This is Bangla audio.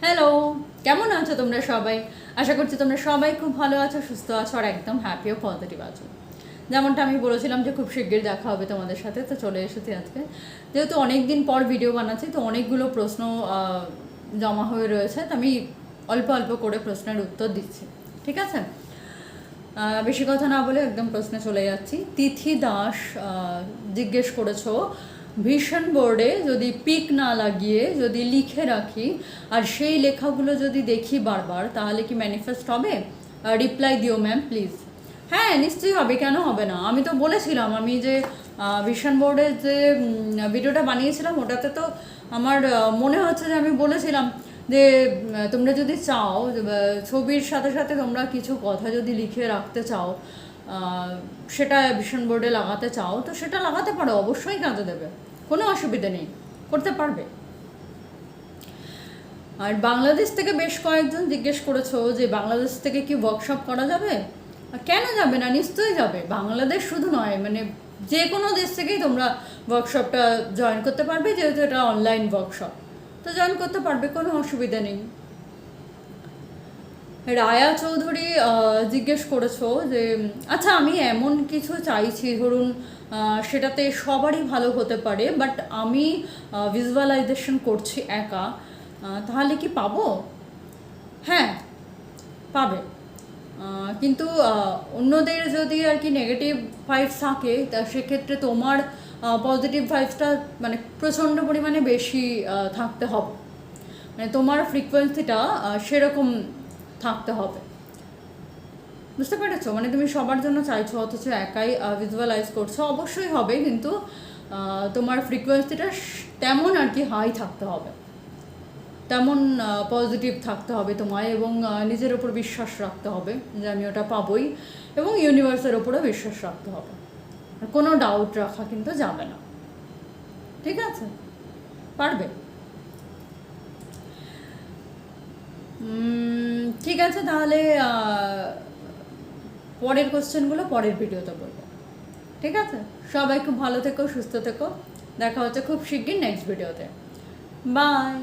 হ্যালো, কেমন আছো তোমরা সবাই? আশা করছি তোমরা সবাই খুব ভালো আছো, সুস্থ আছো আর একদম হ্যাপি ও পজিটিভ আছো। যেমনটা আমি বলেছিলাম যে খুব শিগগির দেখা হবে তোমাদের সাথে, তো চলে এসেছি আজকে। যেহেতু অনেক দিন পর ভিডিও বানাচ্ছি, তো অনেকগুলো প্রশ্ন জমা হয়ে রয়েছে, তো আমি অল্প অল্প করে প্রশ্নের উত্তর দিচ্ছি। ঠিক আছে, বেশি কথা না বলে একদম প্রশ্নে চলে যাচ্ছি। তিথি দাস জিজ্ঞেস করেছো, ভিশন বোর্ডে যদি পিক না লাগিয়ে যদি লিখে রাখি আর সেই লেখাগুলো যদি দেখি বারবার, তাহলে কি ম্যানিফেস্ট হবে? রিপ্লাই দিও ম্যাম প্লিজ। হ্যাঁ, নিশ্চয়ই হবে, কেন হবে না? আমি তো বলেছিলাম, আমি যে ভিশন বোর্ডের যে ভিডিওটা বানিয়েছিলাম ওটাতে তো আমার মনে হচ্ছে যে আমি বলেছিলাম যে তোমরা যদি চাও, ছবির সাথে সাথে তোমরা কিছু কথা যদি লিখে রাখতে চাও, সেটা ভিশন বোর্ডে লাগাতে চাও, তো সেটা লাগাতে পারো, অবশ্যই কাজে দেবে, কোনো অসুবিধা নেই, করতে পারবে। আর বাংলাদেশ থেকে বেশ কয়েকজন জিজ্ঞেস করেছো যে বাংলাদেশ থেকে কি ওয়ার্কশপ করা যাবে? কেন যাবে না, নিশ্চয়ই যাবে। বাংলাদেশ শুধু নয়, মানে যে কোনো দেশ থেকেই তোমরা ওয়ার্কশপটা জয়েন করতে পারবে, যেহেতু এটা অনলাইন ওয়ার্কশপ, তো জয়েন করতে পারবে, কোনো অসুবিধা নেই। রায়া চৌধুরী জিজ্ঞেস করেছো যে আচ্ছা, আমি এমন কিছু চাইছি, ধরুন সেটাতে সবারই ভালো হতে পারে, বাট আমি ভিজুয়ালাইজেশন করছি একা, তাহলে কি পাবো? হ্যাঁ, পাবে। কিন্তু অন্যদের যদি আর কি নেগেটিভ ভাইবস থাকে, তা সেক্ষেত্রে তোমার পজিটিভ ভাইবসটা মানে প্রচণ্ড পরিমাণে বেশি থাকতে হবে, মানে তোমার ফ্রিকোয়েন্সিটা সেরকম থাকতে হবে। বুঝতে পেরেছো? মানে তুমি সবার জন্য চাইছো অথচ একাই ভিজুয়ালাইজ করছো, অবশ্যই হবে, কিন্তু তোমার ফ্রিকোয়েন্সিটা তেমন আর কি হাই থাকতে হবে, তেমন পজিটিভ থাকতে হবে তোমায়, এবং নিজের ওপর বিশ্বাস রাখতে হবে যে আমি ওটা পাবোই, এবং ইউনিভার্সের ওপরও বিশ্বাস রাখতে হবে, কোনো ডাউট রাখা কিন্তু যাবে না। ঠিক আছে, পারবে। ঠিক আছে, তাহলে পরের কোশ্চেনগুলো পরের ভিডিওতে বলবো। ঠিক আছে, সবাই খুব ভালো থেকো, সুস্থ থেকো, দেখা হচ্ছে খুব শিগগির নেক্সট ভিডিওতে। বাই।